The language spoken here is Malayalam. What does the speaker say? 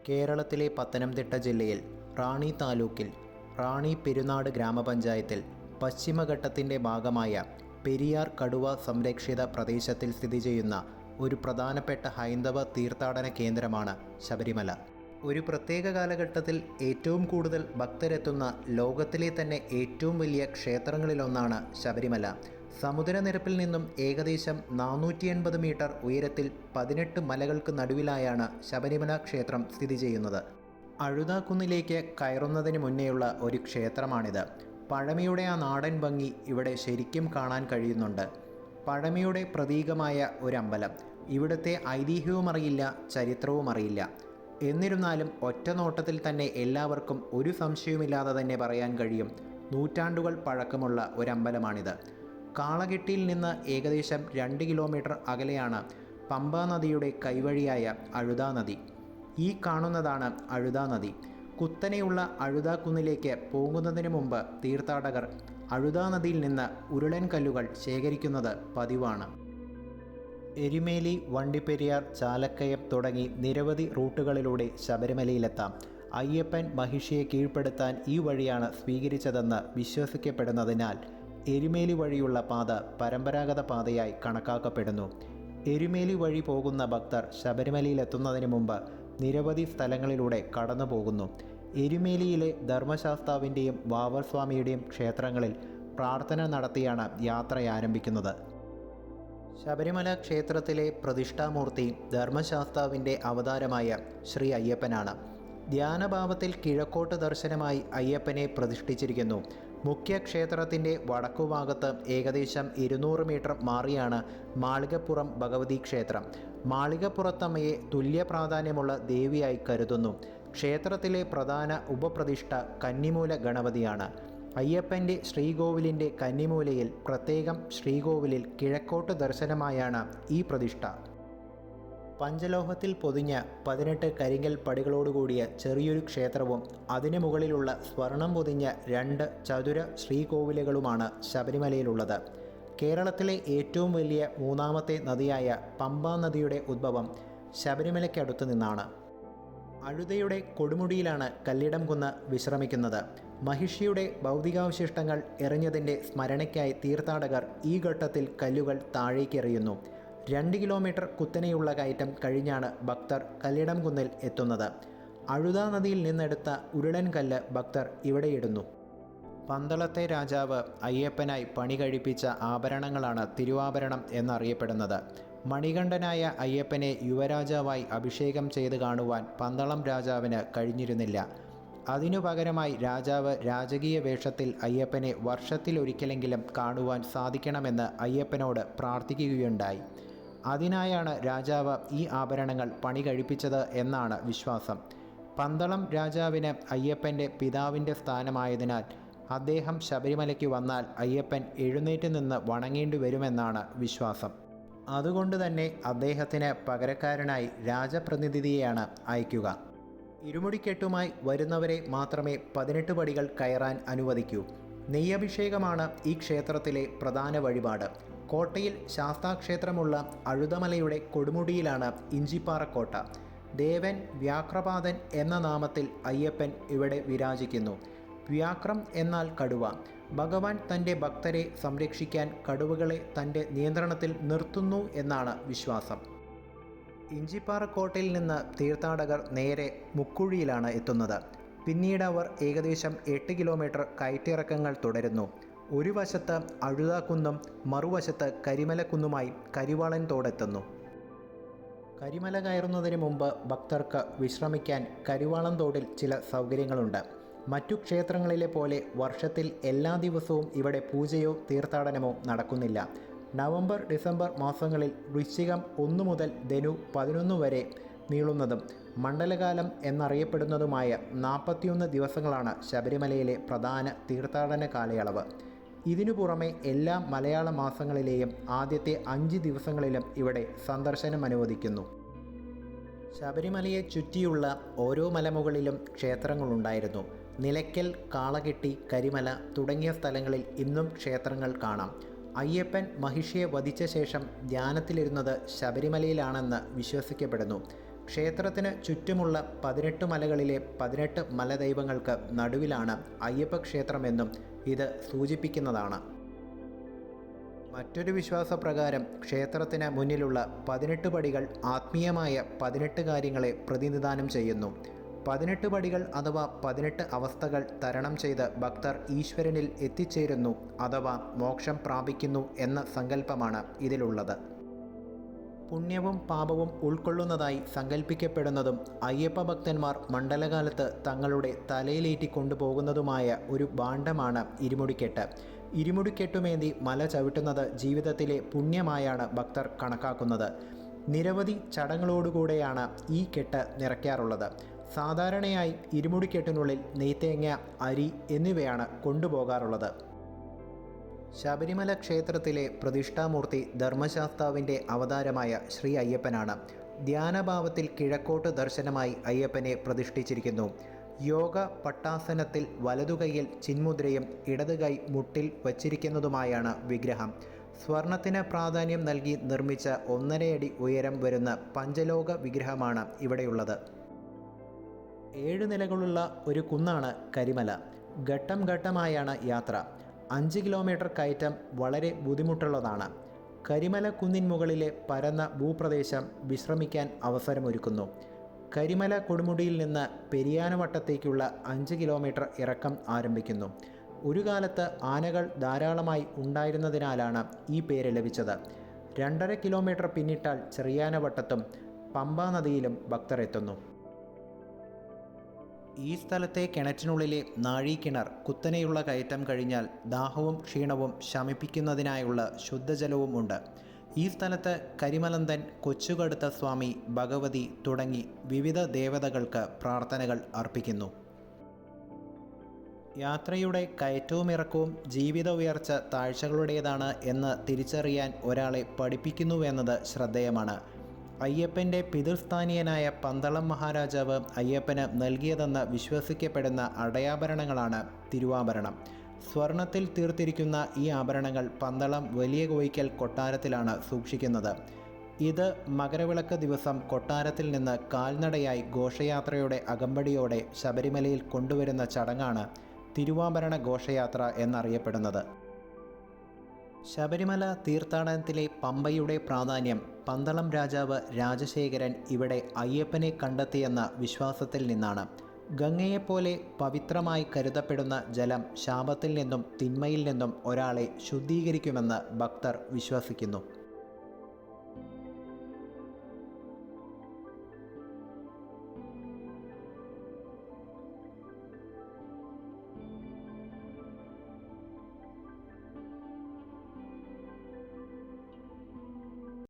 കേരളത്തിലെ പത്തനംതിട്ട ജില്ലയിൽ റാന്നി താലൂക്കിൽ റാന്നി പെരുനാട് ഗ്രാമപഞ്ചായത്തിൽ പശ്ചിമഘട്ടത്തിൻ്റെ ഭാഗമായ പെരിയാർ കടുവ സംരക്ഷിത പ്രദേശത്തിൽ സ്ഥിതി ചെയ്യുന്ന ഒരു പ്രധാനപ്പെട്ട ഹൈന്ദവ തീർത്ഥാടന കേന്ദ്രമാണ് ശബരിമല. ഒരു പ്രത്യേക കാലഘട്ടത്തിൽ ഏറ്റവും കൂടുതൽ ഭക്തരെത്തുന്ന ലോകത്തിലെ തന്നെ ഏറ്റവും വലിയ ക്ഷേത്രങ്ങളിലൊന്നാണ് ശബരിമല. സമുദ്രനിരപ്പിൽ നിന്നും ഏകദേശം 480 മീറ്റർ ഉയരത്തിൽ 18 മലകൾക്ക് നടുവിലായാണ് ശബരിമല ക്ഷേത്രം സ്ഥിതി ചെയ്യുന്നത്. അഴുതാക്കുന്നിലേക്ക് കയറുന്നതിന് മുന്നേയുള്ള ഒരു ക്ഷേത്രമാണിത്. പഴമയുടെ ആ നാടൻ ഭംഗി ഇവിടെ ശരിക്കും കാണാൻ കഴിയുന്നുണ്ട്. പഴമയുടെ പ്രതീകമായ ഒരമ്പലം. ഇവിടുത്തെ ഐതിഹ്യവും അറിയില്ല, ചരിത്രവും അറിയില്ല. എന്നിരുന്നാലും ഒറ്റ നോട്ടത്തിൽ തന്നെ എല്ലാവർക്കും ഒരു സംശയവുമില്ലാതെ തന്നെ പറയാൻ കഴിയും, നൂറ്റാണ്ടുകൾ പഴക്കമുള്ള ഒരമ്പലമാണിത്. കാളകെട്ടിയിൽ നിന്ന് ഏകദേശം 2 കിലോമീറ്റർ അകലെയാണ് പമ്പാ നദിയുടെ കൈവഴിയായ അഴുതാ നദി. ഈ കാണുന്നതാണ് അഴുതാ നദി. കുത്തനെയുള്ള അഴുതാക്കുന്നിലേക്ക് പോകുന്നതിന് മുമ്പ് തീർത്ഥാടകർ അഴുതാ നദിയിൽ നിന്ന് ഉരുളൻ കല്ലുകൾ ശേഖരിക്കുന്നത് പതിവാണ്. എരുമേലി, വണ്ടിപ്പെരിയാർ, ചാലക്കയം തുടങ്ങി നിരവധി റൂട്ടുകളിലൂടെ ശബരിമലയിലെത്താം. അയ്യപ്പൻ മഹിഷിയെ കീഴ്പ്പെടുത്താൻ ഈ വഴിയാണ് സ്വീകരിച്ചതെന്ന് വിശ്വസിക്കപ്പെടുന്നതിനാൽ എരുമേലി വഴിയുള്ള പാത പരമ്പരാഗത പാതയായി കണക്കാക്കപ്പെടുന്നു. എരുമേലി വഴി പോകുന്ന ഭക്തർ ശബരിമലയിലെത്തുന്നതിന് മുമ്പ് നിരവധി സ്ഥലങ്ങളിലൂടെ കടന്നു പോകുന്നു. എരുമേലിയിലെ ധർമ്മശാസ്താവിൻ്റെയും വാവർ സ്വാമിയുടെയും ക്ഷേത്രങ്ങളിൽ പ്രാർത്ഥന നടത്തിയാണ് യാത്ര ആരംഭിക്കുന്നത്. ശബരിമല ക്ഷേത്രത്തിലെ പ്രതിഷ്ഠാമൂർത്തി ധർമ്മശാസ്താവിൻ്റെ അവതാരമായ ശ്രീ അയ്യപ്പനാണ്. ധ്യാനഭാവത്തിൽ കിഴക്കോട്ട് ദർശനമായി അയ്യപ്പനെ പ്രതിഷ്ഠിച്ചിരിക്കുന്നു. മുഖ്യ ക്ഷേത്രത്തിൻ്റെ വടക്കുഭാഗത്ത് ഏകദേശം 200 മീറ്റർ മാറിയാണ് മാളികപ്പുറം ഭഗവതി ക്ഷേത്രം. മാളികപ്പുറത്തമ്മയെ തുല്യ പ്രാധാന്യമുള്ള ദേവിയായി കരുതുന്നു. ക്ഷേത്രത്തിലെ പ്രധാന ഉപപ്രതിഷ്ഠ കന്നിമൂല ഗണപതിയാണ്. അയ്യപ്പൻ്റെ ശ്രീകോവിലിൻ്റെ കന്നിമൂലയിൽ പ്രത്യേകം ശ്രീകോവിലിൽ കിഴക്കോട്ട് ദർശനമായാണ് ഈ പ്രതിഷ്ഠ. പഞ്ചലോഹത്തിൽ പൊതിഞ്ഞ 18 കരിങ്കൽ പടികളോടുകൂടിയ ചെറിയൊരു ക്ഷേത്രവും അതിനു മുകളിലുള്ള സ്വർണം പൊതിഞ്ഞ 2 ചതുര ശ്രീകോവിലുകളുമാണ് ശബരിമലയിലുള്ളത്. കേരളത്തിലെ ഏറ്റവും വലിയ 3ാമത്തെ നദിയായ പമ്പാ നദിയുടെ ഉദ്ഭവം ശബരിമലയ്ക്കടുത്തു നിന്നാണ്. അഴുതയുടെ കൊടുമുടിയിലാണ് കല്ലിടംകുന്ന് വിശ്രമിക്കുന്നത്. മഹിഷിയുടെ ഭൗതികാവശിഷ്ടങ്ങൾ എറിഞ്ഞതിൻ്റെ സ്മരണയ്ക്കായി തീർത്ഥാടകർ ഈ ഘട്ടത്തിൽ കല്ലുകൾ താഴേക്കെറിയുന്നു. 2 കിലോമീറ്റർ കുത്തനെയുള്ള കയറ്റം കഴിഞ്ഞാണ് ഭക്തർ കല്ലിടംകുന്നിൽ എത്തുന്നത്. അഴുതാ നദിയിൽ നിന്നെടുത്ത ഉരുളൻ കല്ല് ഭക്തർ ഇവിടെയിടുന്നു. പന്തളത്തെ രാജാവ് അയ്യപ്പനായി പണി കഴിപ്പിച്ച ആഭരണങ്ങളാണ് തിരുവാഭരണം എന്നറിയപ്പെടുന്നത്. മണികണ്ഠനായ അയ്യപ്പനെ യുവരാജാവായി അഭിഷേകം ചെയ്ത് കാണുവാൻ പന്തളം രാജാവിന് കഴിഞ്ഞിരുന്നില്ല. അതിനു പകരമായി രാജാവ് രാജകീയ വേഷത്തിൽ അയ്യപ്പനെ വർഷത്തിലൊരിക്കലെങ്കിലും കാണുവാൻ സാധിക്കണമെന്ന് അയ്യപ്പനോട് പ്രാർത്ഥിക്കുകയുണ്ടായി. അതിനായാണ് രാജാവ് ഈ ആഭരണങ്ങൾ പണി കഴിപ്പിച്ചത് എന്നാണ് വിശ്വാസം. പന്തളം രാജാവിന് അയ്യപ്പൻ്റെ പിതാവിൻ്റെ സ്ഥാനമായതിനാൽ അദ്ദേഹം ശബരിമലയ്ക്ക് വന്നാൽ അയ്യപ്പൻ എഴുന്നേറ്റ് നിന്ന് വണങ്ങേണ്ടി വരുമെന്നാണ് വിശ്വാസം. അതുകൊണ്ട് തന്നെ അദ്ദേഹത്തിന് പകരക്കാരനായി രാജപ്രതിനിധിയെയാണ് അയക്കുക. ഇരുമുടിക്കെട്ടുമായി വരുന്നവരെ മാത്രമേ 18 പടികൾ കയറാൻ അനുവദിക്കൂ. നെയ്യഭിഷേകമാണ് ഈ ക്ഷേത്രത്തിലെ പ്രധാന വഴിപാട്. കോട്ടയിൽ ശാസ്താക്ഷേത്രമുള്ള അഴുതമലയുടെ കൊടുമുടിയിലാണ് ഇഞ്ചിപ്പാറക്കോട്ട. ദേവൻ വ്യാക്രപാദൻ എന്ന നാമത്തിൽ അയ്യപ്പൻ ഇവിടെ വിരാജിക്കുന്നു. വ്യാക്രം എന്നാൽ കടുവ. ഭഗവാൻ തൻ്റെ ഭക്തരെ സംരക്ഷിക്കാൻ കടുവകളെ തൻ്റെ നിയന്ത്രണത്തിൽ നിർത്തുന്നു എന്നാണ് വിശ്വാസം. ഇഞ്ചിപ്പാറക്കോട്ടയിൽ നിന്ന് തീർത്ഥാടകർ നേരെ മുക്കുഴിയിലാണ് എത്തുന്നത്. പിന്നീട് അവർ ഏകദേശം 8 കിലോമീറ്റർ കയറ്റിറക്കങ്ങൾ തുടരുന്നു. ഒരു വശത്ത് അഴുതാക്കുന്നും മറുവശത്ത് കരിമലക്കുന്നുമായി കരിവാളൻ തോടെത്തുന്നു. കരിമല കയറുന്നതിന് മുമ്പ് ഭക്തർക്ക് വിശ്രമിക്കാൻ കരിവാളൻ തോടിൽ ചില സൗകര്യങ്ങളുണ്ട്. മറ്റു ക്ഷേത്രങ്ങളിലെ പോലെ വർഷത്തിൽ എല്ലാ ദിവസവും ഇവിടെ പൂജയോ തീർത്ഥാടനമോ നടക്കുന്നില്ല. നവംബർ, ഡിസംബർ മാസങ്ങളിൽ വൃശ്ചികം 1 മുതൽ ധനു 11 വരെ നീളുന്നതും മണ്ഡലകാലം എന്നറിയപ്പെടുന്നതുമായ 41 ദിവസങ്ങളാണ് ശബരിമലയിലെ പ്രധാന തീർത്ഥാടന കാലയളവ്. ഇതിനു പുറമെ എല്ലാ മലയാള മാസങ്ങളിലെയും ആദ്യത്തെ 5 ദിവസങ്ങളിലും ഇവിടെ സന്ദർശനം അനുവദിക്കുന്നു. ശബരിമലയെ ചുറ്റിയുള്ള ഓരോ മലമുകളിലും ക്ഷേത്രങ്ങളുണ്ടായിരുന്നു. നിലയ്ക്കൽ, കാളകെട്ടി, കരിമല തുടങ്ങിയ സ്ഥലങ്ങളിൽ ഇന്നും ക്ഷേത്രങ്ങൾ കാണാം. അയ്യപ്പൻ മഹിഷിയെ വധിച്ച ശേഷം ധ്യാനത്തിലിരുന്നത് ശബരിമലയിലാണെന്ന് വിശ്വസിക്കപ്പെടുന്നു. ക്ഷേത്രത്തിന് ചുറ്റുമുള്ള 18 മലകളിലെ 18 മലദൈവങ്ങൾക്ക് നടുവിലാണ് അയ്യപ്പ ക്ഷേത്രമെന്നും ഇത് സൂചിപ്പിക്കുന്നതാണ്. മറ്റൊരു വിശ്വാസപ്രകാരം ക്ഷേത്രത്തിന് മുന്നിലുള്ള 18 പടികൾ ആത്മീയമായ 18 കാര്യങ്ങളെ പ്രതിനിധാനം ചെയ്യുന്നു. 18 പടികൾ അഥവാ 18 അവസ്ഥകൾ തരണം ചെയ്ത് ഭക്തർ ഈശ്വരനിൽ എത്തിച്ചേരുന്നു അഥവാ മോക്ഷം പ്രാപിക്കുന്നു എന്ന സങ്കല്പമാണ് ഇതിലുള്ളത്. പുണ്യവും പാപവും ഉൾക്കൊള്ളുന്നതായി സങ്കല്പിക്കപ്പെടുന്നതും അയ്യപ്പ ഭക്തന്മാർ മണ്ഡലകാലത്ത് തങ്ങളുടെ തലയിലേറ്റി കൊണ്ടുപോകുന്നതുമായ ഒരു ഭാണ്ഡമാണ് ഇരുമുടിക്കെട്ട്. ഇരുമുടിക്കെട്ടുമേന്തി മല ചവിട്ടുന്നത് ജീവിതത്തിലെ പുണ്യമായാണ് ഭക്തർ കണക്കാക്കുന്നത്. നിരവധി ചടങ്ങുകളോടുകൂടെയാണ് ഈ കെട്ട് നിറയ്ക്കാറുള്ളത്. സാധാരണയായി ഇരുമുടിക്കെട്ടിനുള്ളിൽ നെയ്ത്തേങ്ങ, അരി എന്നിവയാണ് കൊണ്ടുപോകാറുള്ളത്. ശബരിമല ക്ഷേത്രത്തിലെ പ്രതിഷ്ഠാമൂർത്തി ധർമ്മശാസ്താവിൻ്റെ അവതാരമായ ശ്രീ അയ്യപ്പനാണ്. ധ്യാനഭാവത്തിൽ കിഴക്കോട്ട് ദർശനമായി അയ്യപ്പനെ പ്രതിഷ്ഠിച്ചിരിക്കുന്നു. യോഗ പട്ടാസനത്തിൽ വലതുകൈയിൽ ചിന്മുദ്രയും ഇടതുകൈ മുട്ടിൽ വച്ചിരിക്കുന്നതുമായാണ് വിഗ്രഹം. സ്വർണത്തിന് പ്രാധാന്യം നൽകി നിർമ്മിച്ച 1.5 അടി ഉയരം വരുന്ന പഞ്ചലോക വിഗ്രഹമാണ് ഇവിടെയുള്ളത്. 7 നിലകളുള്ള ഒരു കുന്നാണ് കരിമല. ഘട്ടം ഘട്ടമായാണ് യാത്ര. 5 കിലോമീറ്റർ കയറ്റം വളരെ ബുദ്ധിമുട്ടുള്ളതാണ്. കരിമല കുന്നിൻ മുകളിലെ പരന്ന ഭൂപ്രദേശം വിശ്രമിക്കാൻ അവസരമൊരുക്കുന്നു. കരിമല കൊടുമുടിയിൽ നിന്ന് പെരിയാനവട്ടത്തേക്കുള്ള 5 കിലോമീറ്റർ ഇറക്കം ആരംഭിക്കുന്നു. ഒരു കാലത്ത് ആനകൾ ധാരാളമായി ഉണ്ടായിരുന്നതിനാലാണ് ഈ പേര് ലഭിച്ചത്. 2.5 കിലോമീറ്റർ പിന്നിട്ടാൽ ചെറിയാനവട്ടത്തും പമ്പാ നദിയിലും ഭക്തർ എത്തുന്നു. ഈ സ്ഥലത്തെ കിണറ്റിനുള്ളിലെ നാഴീക്കിണർ കുത്തനെയുള്ള കയറ്റം കഴിഞ്ഞാൽ ദാഹവും ക്ഷീണവും ശമിപ്പിക്കുന്നതിനായുള്ള ശുദ്ധജലവും ഉണ്ട്. ഈ സ്ഥലത്ത് കരിമലന്തൻ, കൊച്ചുകടുത്ത സ്വാമി, ഭഗവതി തുടങ്ങി വിവിധ ദേവതകൾക്ക് പ്രാർത്ഥനകൾ അർപ്പിക്കുന്നു. യാത്രയുടെ കയറ്റവും ഇറക്കവും ജീവിത ഉയർച്ച താഴ്ചകളുടേതാണ് എന്ന് തിരിച്ചറിയാൻ ഒരാളെ പഠിപ്പിക്കുന്നുവെന്നത് ശ്രദ്ധേയമാണ്. അയ്യപ്പൻ്റെ പിതൃസ്ഥാനീയനായ പന്തളം മഹാരാജാവ് അയ്യപ്പന് നൽകിയതെന്ന് വിശ്വസിക്കപ്പെടുന്ന അടയാഭരണങ്ങളാണ് തിരുവാഭരണം. സ്വർണത്തിൽ തീർത്തിരിക്കുന്ന ഈ ആഭരണങ്ങൾ പന്തളം വലിയ കോയിക്കൽ കൊട്ടാരത്തിലാണ് സൂക്ഷിക്കുന്നത്. ഇത് മകരവിളക്ക് ദിവസം കൊട്ടാരത്തിൽ നിന്ന് കാൽനടയായി ഘോഷയാത്രയുടെ അകമ്പടിയോടെ ശബരിമലയിൽ കൊണ്ടുവരുന്ന ചടങ്ങാണ് തിരുവാഭരണ ഘോഷയാത്ര എന്നറിയപ്പെടുന്നത്. ശബരിമല തീർത്ഥാടനത്തിലെ പമ്പയുടെ പ്രാധാന്യം പന്തളം രാജാവ് രാജശേഖരൻ ഇവിടെ അയ്യപ്പനെ കണ്ടെത്തിയെന്ന വിശ്വാസത്തിൽ നിന്നാണ്. ഗംഗയെപ്പോലെ പവിത്രമായി കരുതപ്പെടുന്ന ജലം ശാപത്തിൽ നിന്നും തിന്മയിൽ നിന്നും ഒരാളെ ശുദ്ധീകരിക്കുമെന്ന് ഭക്തർ വിശ്വസിക്കുന്നു.